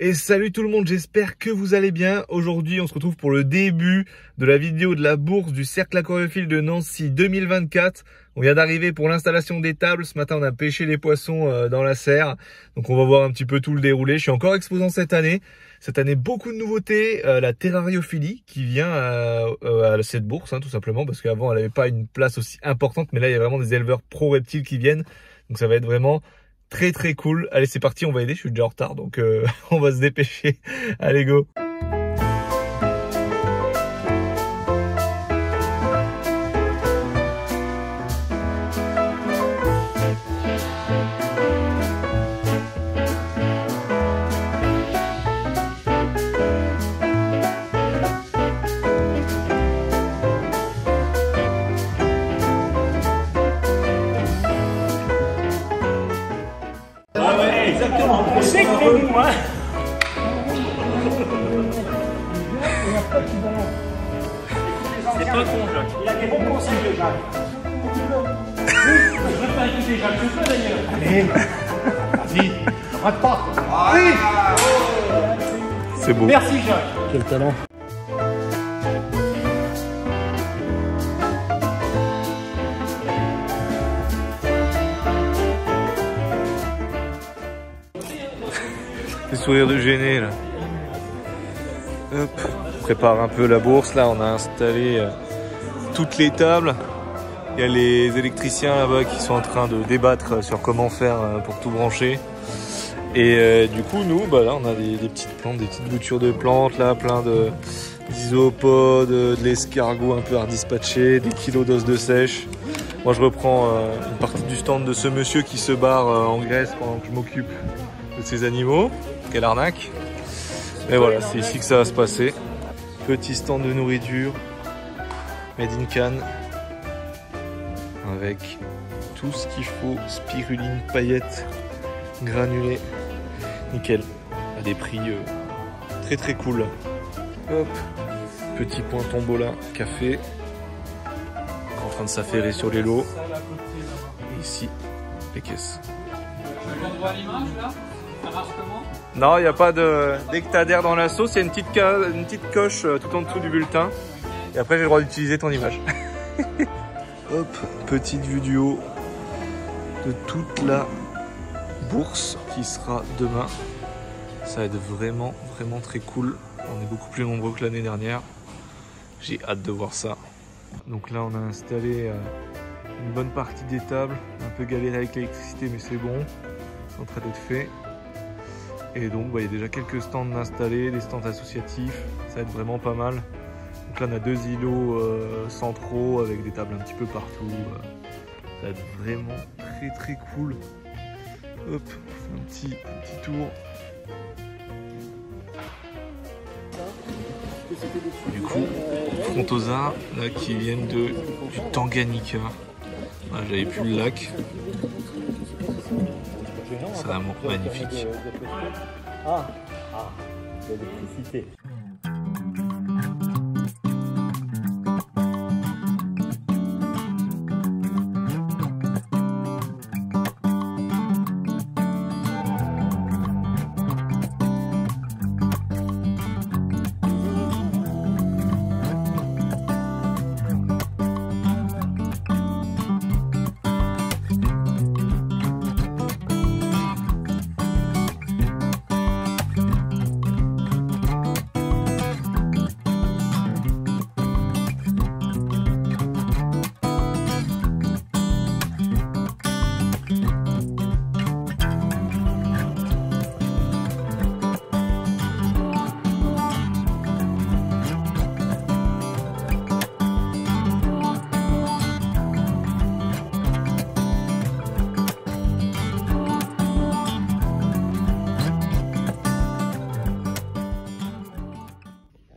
Et salut tout le monde, j'espère que vous allez bien. Aujourd'hui, on se retrouve pour le début de la vidéo de la bourse du Cercle Aquariophile de Nancy 2024. On vient d'arriver pour l'installation des tables. Ce matin, on a pêché les poissons dans la serre. Donc, on va voir un petit peu tout le déroulé. Je suis encore exposant cette année. Cette année, beaucoup de nouveautés. La terrariophilie qui vient à cette bourse, tout simplement, parce qu'avant, elle n'avait pas une place aussi importante. Mais là, il y a vraiment des éleveurs pro-reptiles qui viennent. Donc, ça va être vraiment très cool. Allez, c'est parti, on va aider. Je suis déjà en retard, donc on va se dépêcher. Allez, go. Exactement, c'est que moi. C'est pas con, Jacques. Il a des bons conseils de Jacques. Je veux pas écouter Jacques, je peux d'ailleurs. Allez, vas-y, ne rate pas. Oui. C'est beau. Merci Jacques. Quel talent. Les sourires de gêné là. Hop, on prépare un peu la bourse. Là, on a installé toutes les tables. Il y a les électriciens là-bas qui sont en train de débattre sur comment faire pour tout brancher. Et du coup, nous, là, on a des petites plantes, des petites boutures de plantes, là, plein d'isopodes, de l'escargot un peu à redispatcher, des kilos d'os de sèche. Moi, je reprends une partie du stand de ce monsieur qui se barre en Grèce pendant que je m'occupe de ces animaux. Quelle arnaque. Et voilà, c'est ici que ça va se passer. Petit stand de nourriture made in Cannes avec tout ce qu'il faut, spiruline, paillettes, granulés, nickel, à des prix très cool. Hop, petit point tombola, café, en train de s'affairer sur les lots. Et ici, les caisses. Ça marche comment? Non, il n'y a pas de... Dès que tu adhères dans la sauce, il y a une petite coche tout en dessous du bulletin. Et après, j'ai le droit d'utiliser ton image. Hop, petite vue du haut de toute la bourse qui sera demain. Ça va être vraiment très cool. On est beaucoup plus nombreux que l'année dernière. J'ai hâte de voir ça. Donc là, on a installé une bonne partie des tables. Un peu galéré avec l'électricité, mais c'est bon. C'est en train d'être fait. Et donc il y a déjà quelques stands installés, des stands associatifs, ça va être vraiment pas mal. Donc là on a deux îlots centraux avec des tables un petit peu partout. Ça va être vraiment très cool. Hop, on fait un petit tour. Du coup, Frontosa là, qui viennent du Tanganyika. Voilà, j'avais plus le lac. C'est vraiment magnifique. L'électricité.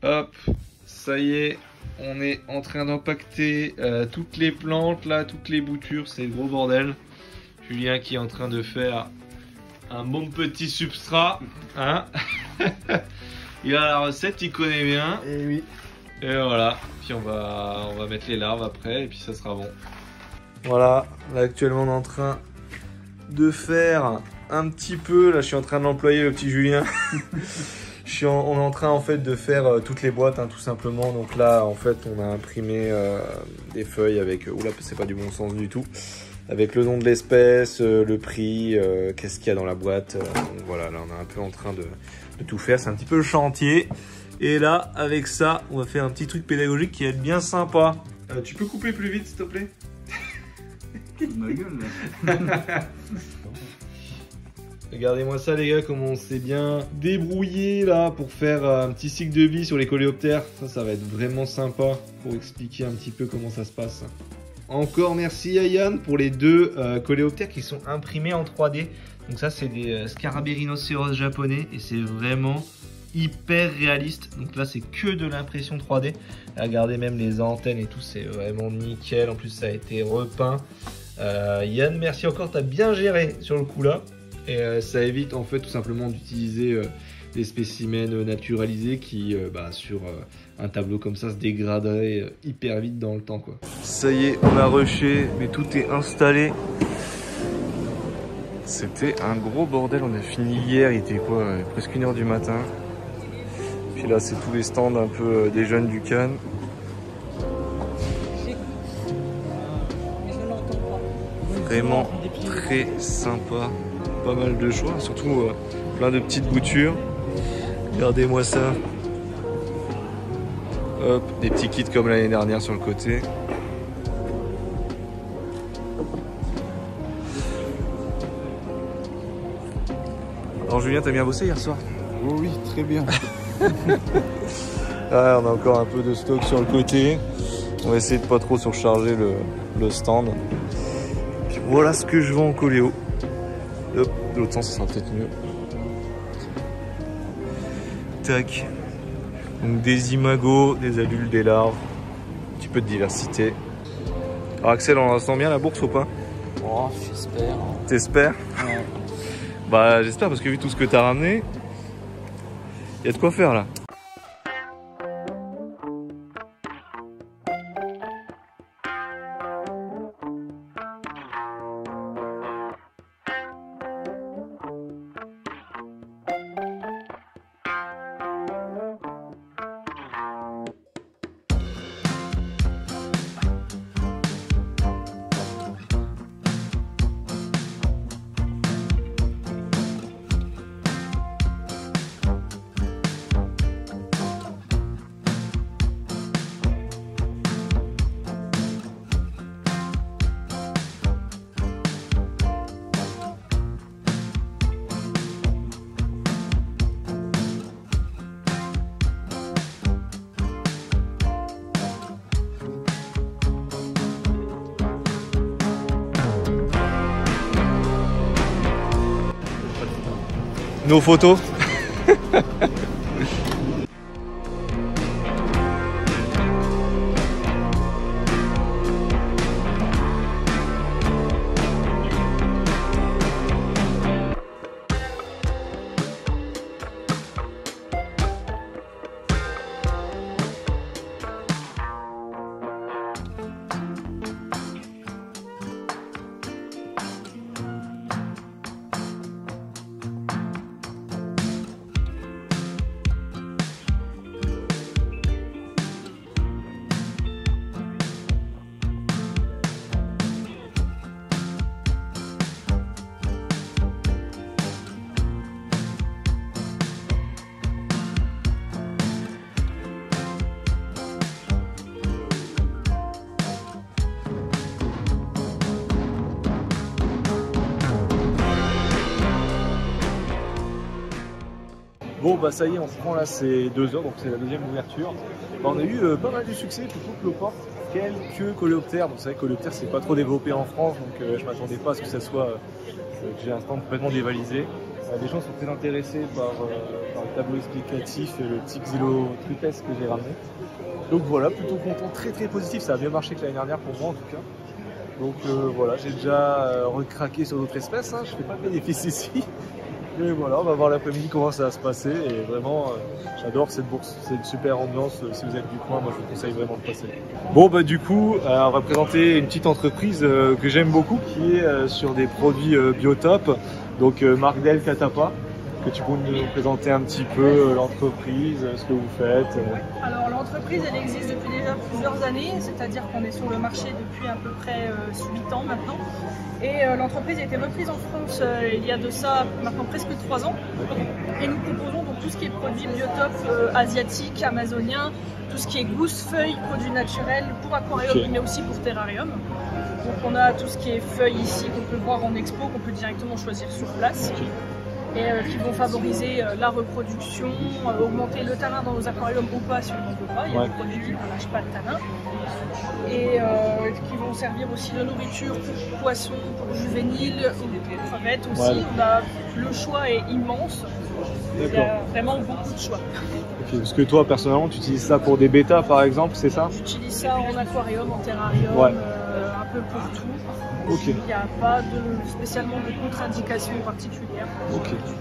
Hop, ça y est, on est en train d'empaqueter toutes les plantes là, toutes les boutures, c'est le gros bordel. Julien qui est en train de faire un bon petit substrat, hein. Il a la recette, il connaît bien. Et oui. Et voilà, puis on va mettre les larves après et puis ça sera bon. Voilà, là actuellement on est en train de faire un petit peu. Là, je suis en train de l'employer, le petit Julien. On est en train en fait de faire toutes les boîtes, hein, tout simplement. Donc là, en fait, on a imprimé des feuilles avec. Oula, c'est pas du bon sens du tout. Avec le nom de l'espèce, le prix, qu'est-ce qu'il y a dans la boîte. Donc voilà, là, on est un peu en train de tout faire. C'est un petit peu le chantier. Et là, avec ça, on va faire un petit truc pédagogique qui va être bien sympa. Tu peux couper plus vite, s'il te plaît? Ma gueule, là. Regardez-moi ça, les gars, comment on s'est bien débrouillé là pour faire un petit cycle de vie sur les coléoptères. Ça va être vraiment sympa pour expliquer un petit peu comment ça se passe. Encore merci à Yann pour les deux coléoptères qui sont imprimés en 3D. Donc ça, c'est des scarabées rhinocéros japonais et c'est vraiment hyper réaliste. Donc là, c'est que de l'impression 3D. Regardez même les antennes et tout, c'est vraiment nickel. En plus, ça a été repeint. Yann, merci encore, t'as bien géré sur le coup là. Et ça évite en fait tout simplement d'utiliser des spécimens naturalisés qui sur un tableau comme ça se dégraderaient hyper vite dans le temps, quoi. Ça y est, on a rushé, mais tout est installé. C'était un gros bordel, on a fini hier, il était quoi, presque 1h du matin. Puis là c'est tous les stands un peu des jeunes du Cannes. Vraiment très sympa. Pas mal de choix, surtout plein de petites boutures. Regardez-moi ça. Hop, des petits kits comme l'année dernière sur le côté. Alors Julien, t'as bien bossé hier soir? Oh oui, très bien. Ah, on a encore un peu de stock sur le côté. On va essayer de pas trop surcharger le stand. Puis voilà ce que je vends en coléo. Hop, de l'autre sens, ça sera peut-être mieux. Tac. Donc des imagos, des adultes, des larves. Un petit peu de diversité. Alors Axel, on la sent bien la bourse ou pas? Oh, j'espère. T'espères? Ouais. Bah j'espère parce que vu tout ce que t'as ramené, il y a de quoi faire là. Nos photos. Bon bah ça y est, on se prend là, c'est 2 heures, donc c'est la deuxième ouverture. Bah, on a eu pas mal de succès, plutôt que le porte quelques coléoptères. Donc c'est vrai que coléoptères c'est pas trop développé en France, donc je m'attendais pas à ce que ça soit que j'ai un stand complètement dévalisé. Les gens sont très intéressés par le tableau explicatif et le petit xylotripes que j'ai ramené. Donc voilà, plutôt content, très positif, ça a bien marché que l'année dernière pour moi en tout cas. Donc voilà, j'ai déjà recraqué sur d'autres espèces, hein. Je fais pas de bénéfice ici. Et voilà, on va voir l'après-midi comment ça va se passer. Et vraiment, j'adore cette bourse. C'est une super ambiance. Si vous êtes du coin, moi je vous conseille vraiment de passer. Bon, bah du coup, on va présenter une petite entreprise que j'aime beaucoup qui est sur des produits biotop. Donc Marc Del Catapa, que tu peux nous présenter un petit peu l'entreprise, ce que vous faites. Alors l'entreprise elle existe depuis déjà plusieurs années, c'est-à-dire qu'on est sur le marché depuis à peu près 8 ans maintenant. Et l'entreprise a été reprise en France il y a de ça maintenant presque 3 ans. Et nous proposons donc tout ce qui est produits biotopes asiatiques, amazoniens, tout ce qui est gousses, feuilles, produits naturels pour aquarium mais aussi pour terrarium. Donc on a tout ce qui est feuilles ici qu'on peut voir en expo, qu'on peut directement choisir sur place. Et qui vont favoriser la reproduction, augmenter le tanin dans nos aquariums ou pas si on n'en veut pas. Il y a des produits qui ne lâchent pas de tanin. Et qui vont servir aussi de nourriture pour poissons, pour juvéniles, pour crevettes aussi. Le choix est immense. Il y a vraiment beaucoup de choix. Okay, parce que toi, personnellement, tu utilises ça pour des bêtas, par exemple, c'est ça? J'utilise ça en aquarium, en terrarium, un peu pour tout. Il n'y a pas spécialement de contre-indication particulière.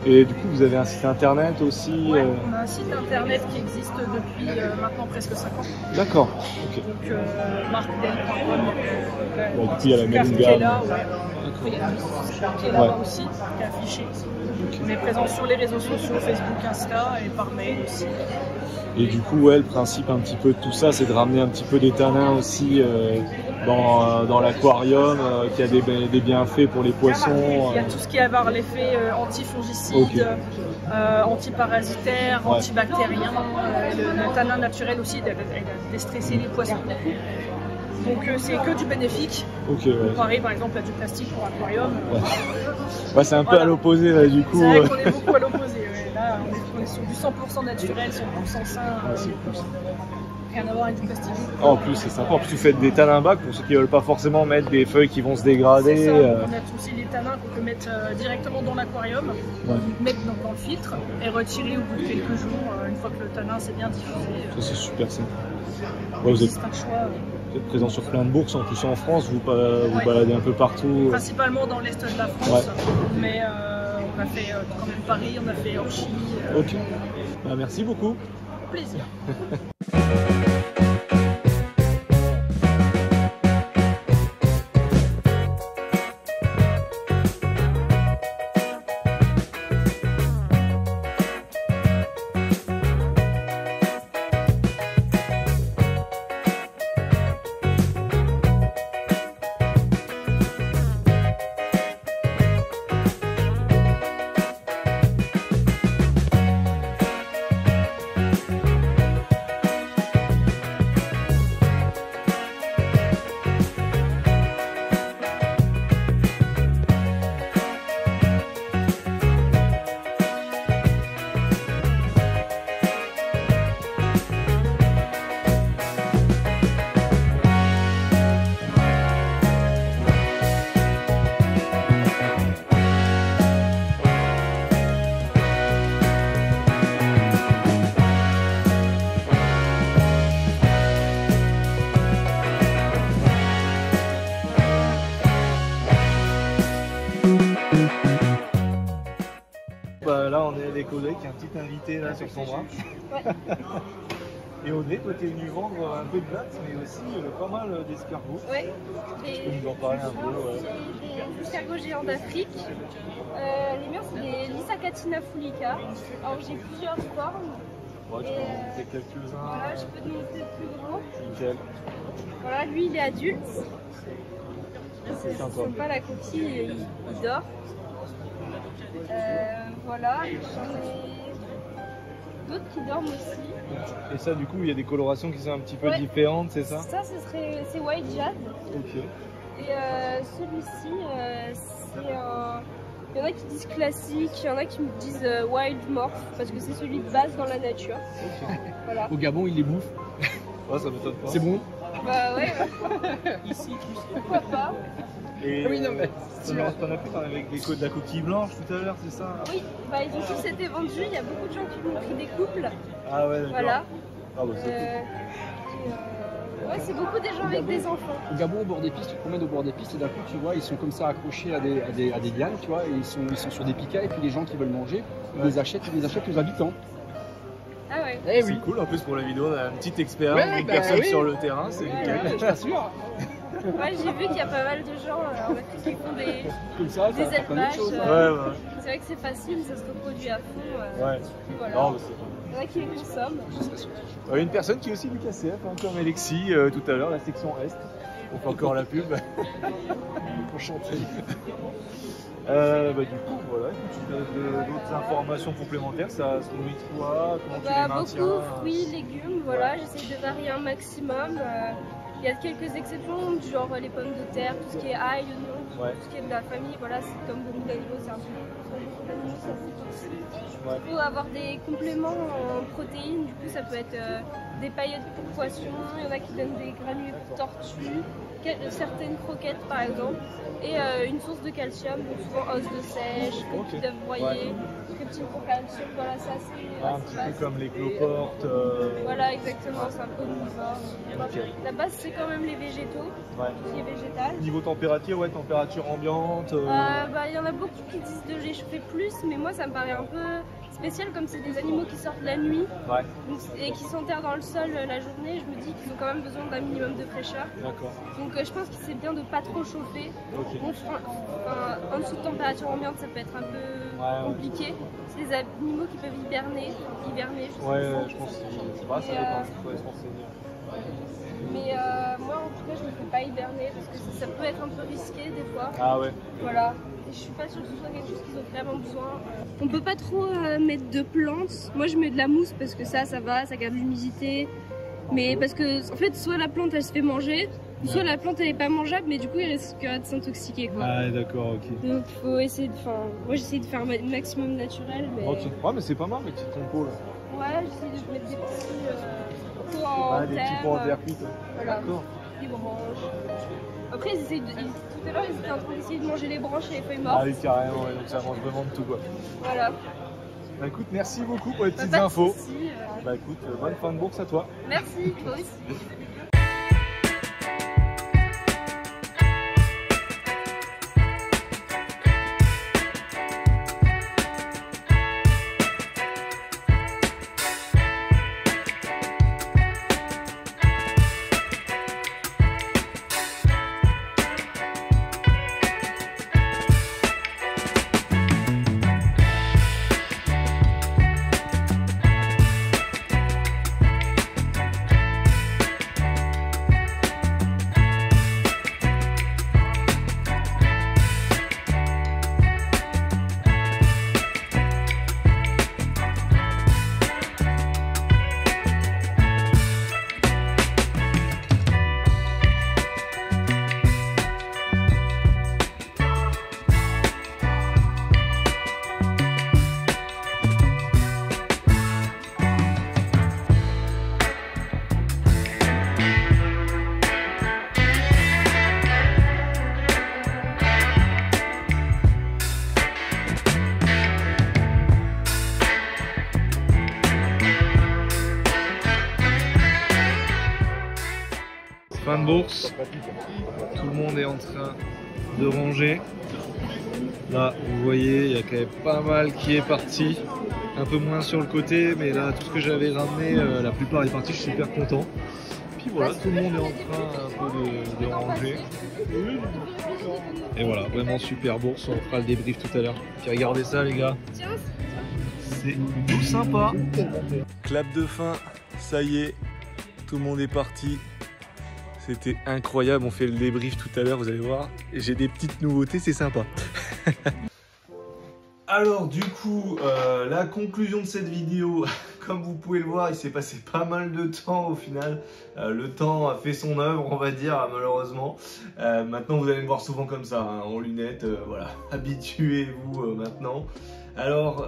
Et du coup, vous avez un site internet aussi? On a un site internet qui existe depuis maintenant presque 5 ans. D'accord. Donc, marcdel.com. Du coup, il y a la même gamme. Il y a qui est là-bas aussi, qui est affiché. On est présent sur les réseaux sociaux, Facebook, Insta et par mail aussi. Et du coup, le principe un petit peu de tout ça, c'est de ramener un petit peu des tanins aussi dans l'aquarium, qui a des bienfaits pour les poissons. Il y a tout ce qui va avoir l'effet antifongicide, antiparasitaire, antibactérien. Le tanin naturel aussi, il a déstressé les poissons. Donc c'est que du bénéfique. Comparé par exemple à du plastique pour aquarium. C'est un peu à l'opposé là du coup. C'est vrai qu'on est beaucoup à l'opposé. Là on est sur du 100% naturel, 100% sain. Rien à voir avec du plastique. En plus c'est sympa, en plus vous faites des tanins bacs pour ceux qui ne veulent pas forcément mettre des feuilles qui vont se dégrader. C'est ça, on peut mettre aussi les tanins qu'on peut mettre directement dans l'aquarium, mettre dans le filtre et retirer au bout de quelques jours, une fois que le tanin s'est bien diffusé. Ça c'est super simple. C'est un choix. Vous êtes présent sur plein de bourses, en plus en France, vous baladez un peu partout. Principalement dans l'est de la France, mais on a fait quand même Paris, on a fait Orchy. Merci beaucoup. Plaisir. Là on est avec Audrey qui est un petit invité là sur son bras. Et Audrey, toi tu es venu vendre un peu de blattes mais aussi pas mal d'escargots. Tu peux nous en parler un peu? Des escargots géants d'Afrique. Les miens c'est des Lissacatina fulica. Alors j'ai plusieurs formes. Tu peux en montrer quelques-uns. Voilà, je peux te montrer le plus gros. Nickel. Voilà, lui il est adulte. C'est sympa, la coquille, il dort. Voilà, j'en ai d'autres qui dorment aussi. Et ça, du coup, il y a des colorations qui sont un petit peu différentes, c'est ça? Ça, c'est White Jade. Et celui-ci, c'est un... Il y en a qui disent classique, il y en a qui me disent Wild Morph, parce que c'est celui de base dans la nature. Voilà. Au Gabon, ils les bouffent. Ça m'étonne pas. C'est bon? Bah ouais. Ici, pourquoi pas? Et oui, non, mais t'en as pris avec de la coquille blanche tout à l'heure, c'est ça? Oui, bah ils ont tous été vendus, il y a beaucoup de gens qui m'ont pris des couples. Ah ouais, d'accord. Voilà. Ah bah c'est cool. Ouais, c'est beaucoup des gens avec des enfants. Au Gabon, au bord des pistes, tu te promènes au bord des pistes et d'un coup, tu vois, ils sont comme ça accrochés à des lianes, tu vois, et ils sont sur des piquets, et puis les gens qui veulent manger, ils les achètent aux habitants. Ah ouais. C'est cool, en plus pour la vidéo, on a une petite expérience, une personne sur le terrain, c'est nickel. Je t'assure. Ouais, j'ai vu qu'il y a pas mal de gens en Afrique qui font des apprend plein d'autres élevages. choses. Ouais. C'est vrai que c'est facile, ça se reproduit à fond. Ouais. Voilà. Non, mais Il y en a qui les consomment. une personne qui est aussi du KCF, hein, comme Alexis tout à l'heure, la section Est. On fait encore la pub. Enchanté. Du coup, voilà, tu as d'autres informations complémentaires, ça se nourrit de quoi? Comment tu les maintiens? Beaucoup fruits, légumes, voilà, j'essaie de varier un maximum. Il y a quelques exceptions, du genre les pommes de terre, tout ce qui est ail, oignon, tout ce qui est de la famille, voilà, c'est comme beaucoup d'animaux, c'est un peu toxique. Il faut avoir des compléments en protéines, du coup ça peut être des paillettes pour poissons, il y en a qui donnent des granulés pour tortues, certaines croquettes par exemple, et une source de calcium, donc souvent os de sèche, des d'œufs broyés, scriptine pour calcium, voilà ça c'est un petit peu comme les cloportes. Voilà exactement, c'est un peu omnivore. La base c'est quand même les végétaux, tout ce qui est végétal. Niveau température, température ambiante. Il y en a beaucoup qui disent de les chauffer plus, mais moi ça me paraît un peu spécial comme c'est des animaux qui sortent la nuit et qui s'enterrent dans le sol la journée. Je me dis qu'ils ont quand même besoin d'un minimum de fraîcheur. D'accord. Donc je pense que c'est bien de pas trop chauffer. En dessous de température ambiante ça peut être un peu compliqué. C'est des animaux qui peuvent hiberner. Je pense que c'est pas, ça dépend. Il faudrait se renseigner. Mais moi en tout cas je ne me fais pas hiberner parce que ça peut être un peu risqué des fois. Ah ouais. Voilà. Je suis pas sûre que ce soit quelque chose qu'ils ont vraiment besoin. On peut pas trop mettre de plantes. Moi je mets de la mousse parce que ça va, ça garde l'humidité. Mais parce que en fait soit la plante elle se fait manger, soit la plante elle est pas mangeable, mais du coup il risquera de s'intoxiquer quoi. Ah d'accord, ok. Donc faut essayer de, moi j'essaie de faire un maximum naturel. Mais... Ok. Ouais mais c'est pas mal les petits compos là. Ouais, j'essaie de mettre des petits pots en terre. Des petits pots en terre cuite. Voilà. D'accord. Des branches. Après tout à l'heure ils étaient en train d'essayer de manger les branches et les feuilles mortes. Ah oui carrément, donc ça mange vraiment de tout quoi. Voilà. Bah écoute, merci beaucoup pour les petites infos. Bah écoute, bonne fin de bourse à toi. Merci, toi aussi. Fin de bourse, tout le monde est en train de ranger. Là, vous voyez, il y a quand même pas mal qui est parti. Un peu moins sur le côté, mais là, tout ce que j'avais ramené, la plupart est parti, je suis super content. Puis voilà, tout le monde est en train un peu de ranger. Et voilà, vraiment super bourse, on fera le débrief tout à l'heure. Puis regardez ça les gars, c'est tout sympa. Clap de fin, ça y est, tout le monde est parti. C'était incroyable, on fait le débrief tout à l'heure, vous allez voir. J'ai des petites nouveautés, c'est sympa. Alors du coup, la conclusion de cette vidéo, comme vous pouvez le voir, il s'est passé pas mal de temps au final. Le temps a fait son œuvre, on va dire, malheureusement. Maintenant, vous allez me voir souvent comme ça, hein, en lunettes, voilà. Habituez-vous maintenant. Alors,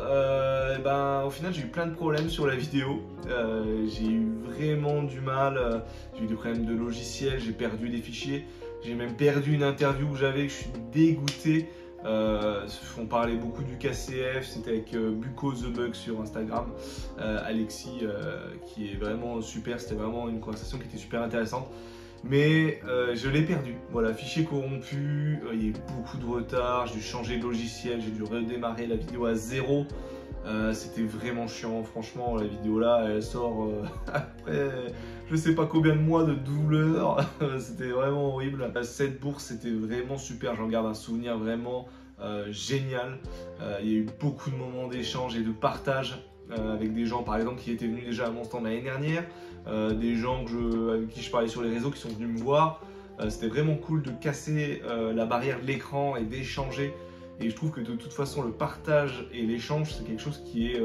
au final, j'ai eu plein de problèmes sur la vidéo. J'ai eu vraiment du mal. J'ai eu des problèmes de logiciel, j'ai perdu des fichiers. J'ai même perdu une interview où j'avais, je suis dégoûté. On parlait beaucoup du KCF, c'était avec Buko The Bug sur Instagram, Alexis qui est vraiment super, c'était vraiment une conversation qui était super intéressante, mais je l'ai perdu, voilà, fichier corrompu, il y a eu beaucoup de retard, j'ai dû changer de logiciel, j'ai dû redémarrer la vidéo à zéro, C'était vraiment chiant, franchement la vidéo là elle sort après je sais pas combien de mois de douleur, c'était vraiment horrible. Cette bourse c'était vraiment super, j'en garde un souvenir vraiment génial. Il y a eu beaucoup de moments d'échange et de partage avec des gens par exemple qui étaient venus déjà à mon stand l'année dernière, des gens avec qui je parlais sur les réseaux qui sont venus me voir. C'était vraiment cool de casser la barrière de l'écran et d'échanger. Et je trouve que de toute façon le partage et l'échange c'est quelque chose qui est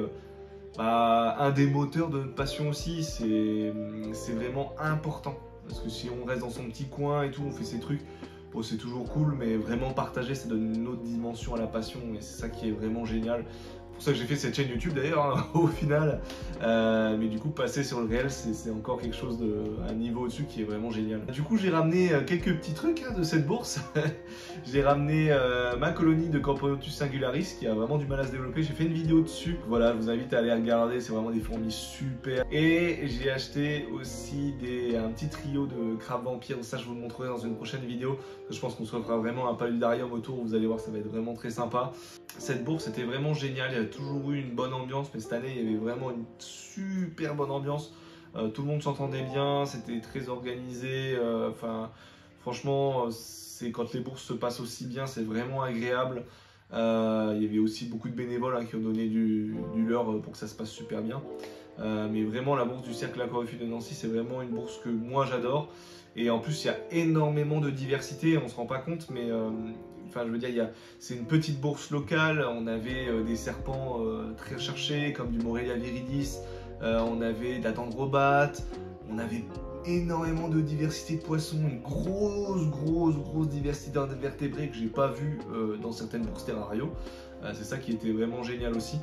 un des moteurs de notre passion aussi. C'est vraiment important parce que si on reste dans son petit coin et tout, on fait ses trucs, bon, c'est toujours cool, mais vraiment partager ça donne une autre dimension à la passion et c'est ça qui est vraiment génial. C'est pour ça que j'ai fait cette chaîne YouTube d'ailleurs hein, au final, mais du coup passer sur le réel c'est encore quelque chose un niveau au-dessus qui est vraiment génial. Du coup j'ai ramené quelques petits trucs hein, de cette bourse. J'ai ramené ma colonie de Camponotus singularis qui a vraiment du mal à se développer, j'ai fait une vidéo dessus, voilà je vous invite à aller regarder, c'est vraiment des fourmis super. Et j'ai acheté aussi un petit trio de crabes vampires, ça je vous le montrerai dans une prochaine vidéo, je pense qu'on se fera vraiment un paludarium autour, vous allez voir ça va être vraiment très sympa. Cette bourse était vraiment géniale, il y a toujours eu une bonne ambiance, mais cette année il y avait vraiment une super bonne ambiance. Tout le monde s'entendait bien, c'était très organisé, franchement c'est quand les bourses se passent aussi bien, c'est vraiment agréable. Il y avait aussi beaucoup de bénévoles hein, qui ont donné du leur pour que ça se passe super bien. Mais vraiment la bourse du Cercle Aquariophile de Nancy c'est vraiment une bourse que moi j'adore. Et en plus il y a énormément de diversité, on se rend pas compte, mais je veux dire, c'est une petite bourse locale. On avait des serpents très recherchés comme du Morelia viridis, on avait de la dendrobat, on avait énormément de diversité de poissons, une grosse diversité d'invertébrés que j'ai pas vu dans certaines bourses terrario. C'est ça qui était vraiment génial aussi.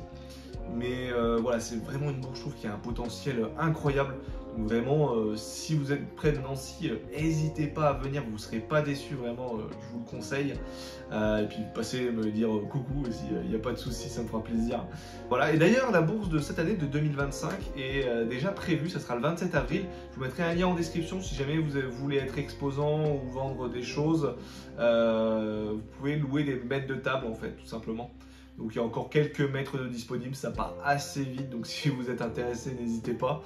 Mais voilà, c'est vraiment une bourse, je trouve, qui a un potentiel incroyable. Donc vraiment, si vous êtes près de Nancy, n'hésitez pas à venir, vous ne serez pas déçus, vraiment, je vous le conseille. Et puis passez me dire coucou aussi, il n'y a pas de souci, ça me fera plaisir. Voilà, et d'ailleurs, la bourse de cette année de 2025 est déjà prévue, ça sera le 27 avril. Je vous mettrai un lien en description si jamais vous voulez être exposant ou vendre des choses. Vous pouvez louer des mètres de table en fait, tout simplement. Donc il y a encore quelques mètres de disponibles, ça part assez vite, donc si vous êtes intéressé, n'hésitez pas.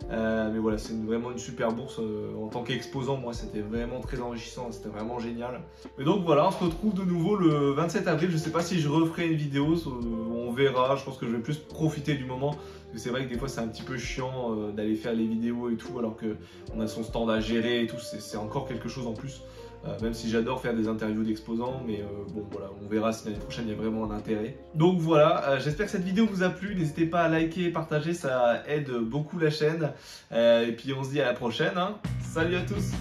Mais voilà, c'est vraiment une super bourse. En tant qu'exposant, moi c'était vraiment très enrichissant, c'était vraiment génial. Et donc voilà, on se retrouve de nouveau le 27 avril, je sais pas si je referai une vidéo, on verra, je pense que je vais plus profiter du moment. Parce que c'est vrai que des fois c'est un petit peu chiant d'aller faire les vidéos et tout, alors qu'on a son stand à gérer et tout, c'est encore quelque chose en plus. Même si j'adore faire des interviews d'exposants, mais bon voilà, on verra si l'année prochaine il y a vraiment un intérêt. Donc voilà, j'espère que cette vidéo vous a plu, n'hésitez pas à liker et partager, ça aide beaucoup la chaîne. Et puis on se dit à la prochaine, hein. Salut à tous!